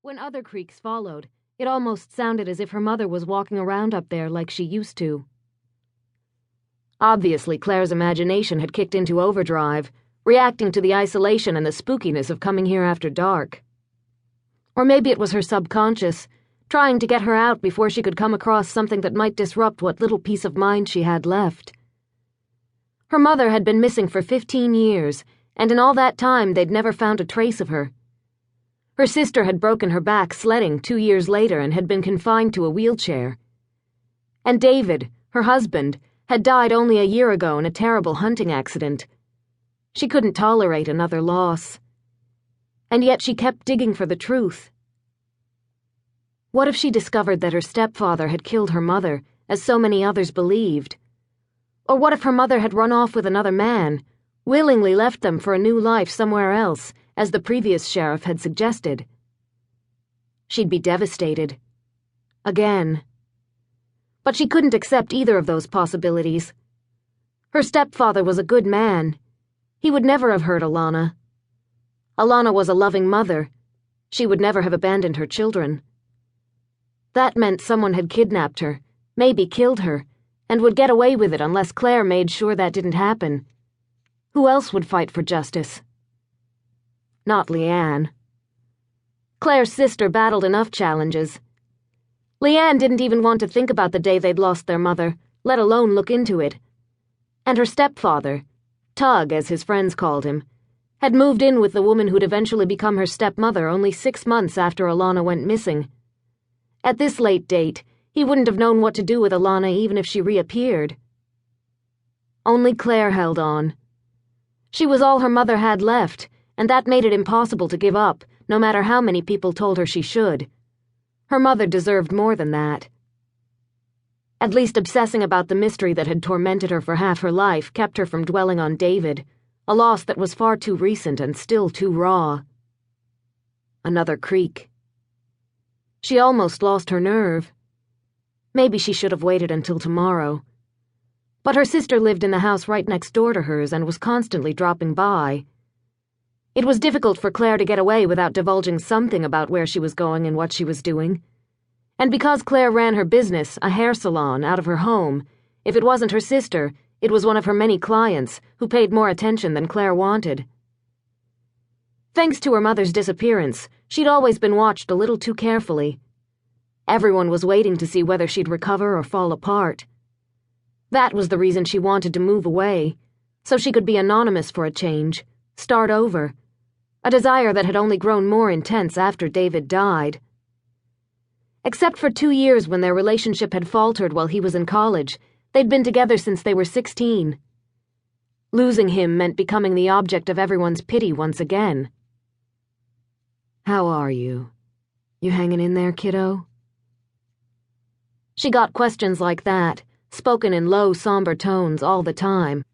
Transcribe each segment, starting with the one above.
When other creaks followed, it almost sounded as if her mother was walking around up there like she used to. Obviously, Claire's imagination had kicked into overdrive, reacting to the isolation and the spookiness of coming here after dark. Or maybe it was her subconscious, trying to get her out before she could come across something that might disrupt what little peace of mind she had left. Her mother had been missing for 15 years, and in all that time they'd never found a trace of her. Her sister had broken her back sledding 2 years later and had been confined to a wheelchair. And David, her husband, had died only a year ago in a terrible hunting accident. She couldn't tolerate another loss. And yet she kept digging for the truth. What if she discovered that her stepfather had killed her mother, as so many others believed? Or what if her mother had run off with another man, willingly left them for a new life somewhere else, as the previous sheriff had suggested? She'd be devastated. Again. But she couldn't accept either of those possibilities. Her stepfather was a good man. He would never have hurt Alana. Alana was a loving mother. She would never have abandoned her children. That meant someone had kidnapped her, maybe killed her, and would get away with it unless Claire made sure that didn't happen. Who else would fight for justice? Not Leanne. Claire's sister battled enough challenges. Leanne didn't even want to think about the day they'd lost their mother, let alone look into it. And her stepfather, Tug as his friends called him, had moved in with the woman who'd eventually become her stepmother only 6 months after Alana went missing. At this late date, he wouldn't have known what to do with Alana even if she reappeared. Only Claire held on. She was all her mother had left, and that made it impossible to give up, no matter how many people told her she should. Her mother deserved more than that. At least obsessing about the mystery that had tormented her for half her life kept her from dwelling on David, a loss that was far too recent and still too raw. Another creak. She almost lost her nerve. Maybe she should have waited until tomorrow. But her sister lived in the house right next door to hers and was constantly dropping by. It was difficult for Claire to get away without divulging something about where she was going and what she was doing. And because Claire ran her business, a hair salon, out of her home, if it wasn't her sister, it was one of her many clients who paid more attention than Claire wanted. Thanks to her mother's disappearance, she'd always been watched a little too carefully. Everyone was waiting to see whether she'd recover or fall apart. That was the reason she wanted to move away, so she could be anonymous for a change, start over, a desire that had only grown more intense after David died. Except for 2 years when their relationship had faltered while he was in college, they'd been together since they were 16. Losing him meant becoming the object of everyone's pity once again. "How are you? You hanging in there, kiddo?" She got questions like that, spoken in low, somber tones all the time.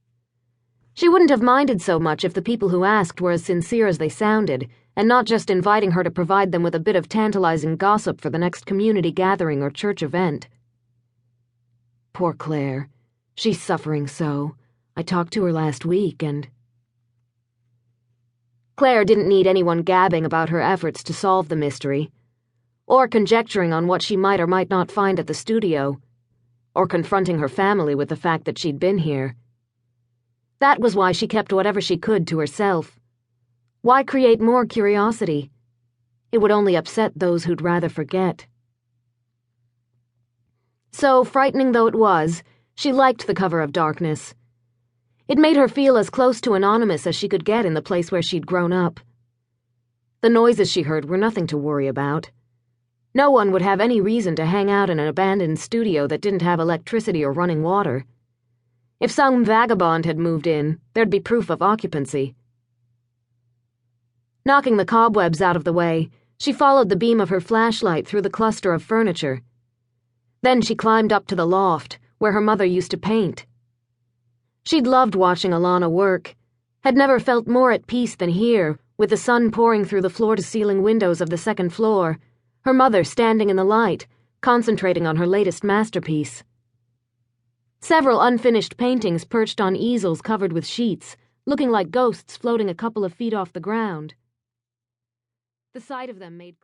She wouldn't have minded so much if the people who asked were as sincere as they sounded, and not just inviting her to provide them with a bit of tantalizing gossip for the next community gathering or church event. Poor Claire. She's suffering so. I talked to her last week and... Claire didn't need anyone gabbing about her efforts to solve the mystery, or conjecturing on what she might or might not find at the studio, or confronting her family with the fact that she'd been here. That was why she kept whatever she could to herself. Why create more curiosity? It would only upset those who'd rather forget. So, frightening though it was, she liked the cover of darkness. It made her feel as close to anonymous as she could get in the place where she'd grown up. The noises she heard were nothing to worry about. No one would have any reason to hang out in an abandoned studio that didn't have electricity or running water. If some vagabond had moved in, there'd be proof of occupancy. Knocking the cobwebs out of the way, she followed the beam of her flashlight through the cluster of furniture. Then she climbed up to the loft, where her mother used to paint. She'd loved watching Alana work, had never felt more at peace than here, with the sun pouring through the floor-to-ceiling windows of the second floor, her mother standing in the light, concentrating on her latest masterpiece. Several unfinished paintings perched on easels covered with sheets, looking like ghosts floating a couple of feet off the ground. The sight of them made